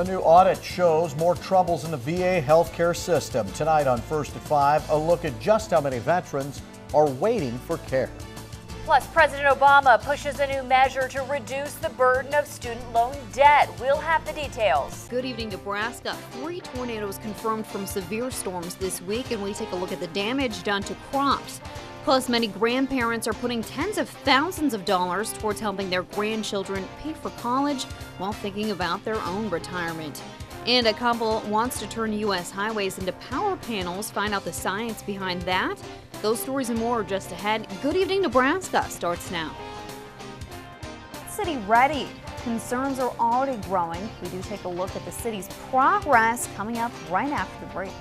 A new audit shows more troubles in the VA healthcare system. Tonight on First at 5, a look at just how many veterans are waiting for care. Plus, President Obama pushes a new measure to reduce the burden of student loan debt. We'll have the details. Good evening, Nebraska. 3 tornadoes confirmed from severe storms this week, and we take a look at the damage done to crops. Plus, many grandparents are putting tens of thousands of dollars towards helping their grandchildren pay for college while thinking about their own retirement. And a couple wants to turn U.S. highways into power panels. Find out the science behind that. Those stories and more are just ahead. Good evening, Nebraska starts now. City ready. Concerns are already growing. We do take a look at the city's progress coming up right after the break.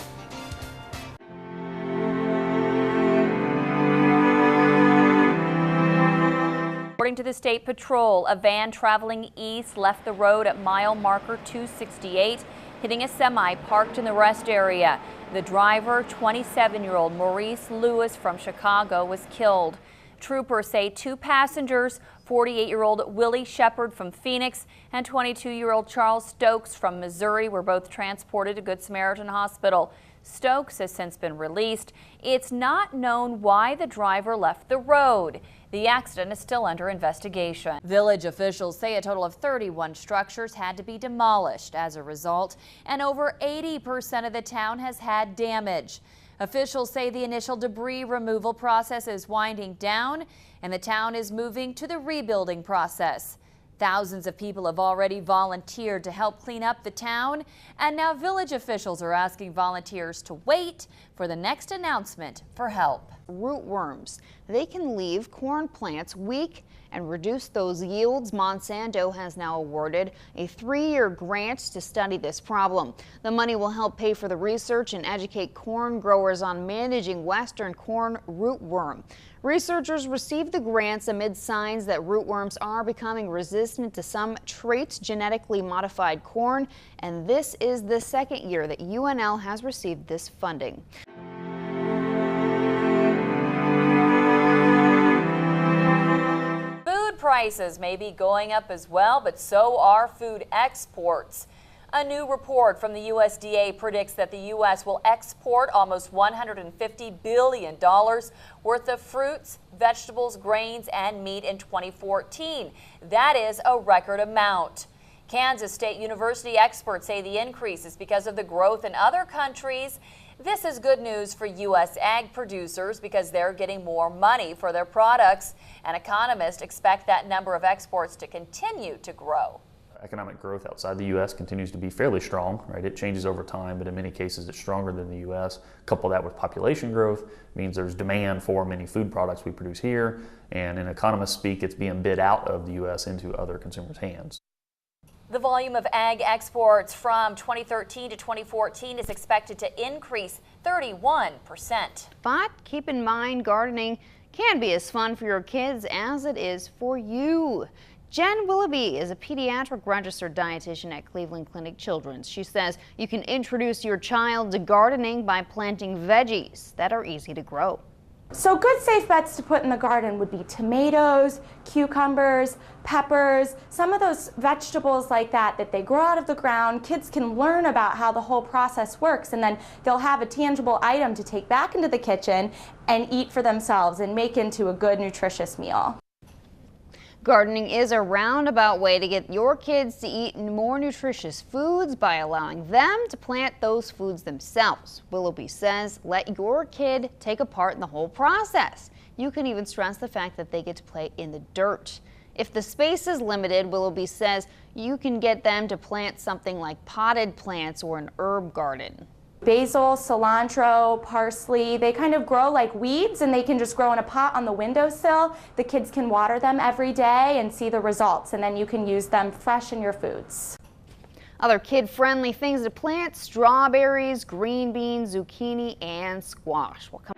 According to the State Patrol, a van traveling east left the road at mile marker 268, hitting a semi parked in the rest area. The driver, 27-year-old Maurice Lewis from Chicago, was killed. Troopers say 2 passengers, 48-year-old Willie Shepard from Phoenix and 22-year-old Charles Stokes from Missouri, were both transported to Good Samaritan Hospital. Stokes has since been released. It's not known why the driver left the road. The accident is still under investigation. Village officials say a total of 31 structures had to be demolished as a result, and over 80% of the town has had damage. Officials say the initial debris removal process is winding down, and the town is moving to the rebuilding process. Thousands of people have already volunteered to help clean up the town, and now village officials are asking volunteers to wait for the next announcement for help. Rootworms. They can leave corn plants weak and reduce those yields. Monsanto has now awarded a 3-year grant to study this problem. The money will help pay for the research and educate corn growers on managing western corn rootworm. Researchers received the grants amid signs that rootworms are becoming resistant to some traits genetically modified corn, and this is the 2nd year that UNL has received this funding. Prices may be going up as well, but so are food exports. A new report from the USDA predicts that the U.S. will export almost $150 billion worth of fruits, vegetables, grains, and meat in 2014. That is a record amount. Kansas State University experts say the increase is because of the growth in other countries. This is good news for U.S. ag producers because they're getting more money for their products, and economists expect that number of exports to continue to grow. Economic growth outside the U.S. continues to be fairly strong, right? It changes over time, but in many cases it's stronger than the U.S. Couple that with population growth means there's demand for many food products we produce here, and in economist speak, it's being bid out of the U.S. into other consumers' hands. The volume of ag exports from 2013 to 2014 is expected to increase 31%. But keep in mind, gardening can be as fun for your kids as it is for you. Jen Willoughby is a pediatric registered dietitian at Cleveland Clinic Children's. She says you can introduce your child to gardening by planting veggies that are easy to grow. So good safe bets to put in the garden would be tomatoes, cucumbers, peppers, some of those vegetables like that they grow out of the ground. Kids can learn about how the whole process works, and then they'll have a tangible item to take back into the kitchen and eat for themselves and make into a good nutritious meal. Gardening is a roundabout way to get your kids to eat more nutritious foods by allowing them to plant those foods themselves. Willoughby says let your kid take a part in the whole process. You can even stress the fact that they get to play in the dirt. If the space is limited, Willoughby says you can get them to plant something like potted plants or an herb garden. Basil, cilantro, parsley, they kind of grow like weeds, and they can just grow in a pot on the windowsill. The kids can water them every day and see the results, and then you can use them fresh in your foods. Other kid-friendly things to plant: strawberries, green beans, zucchini, and squash. We'll come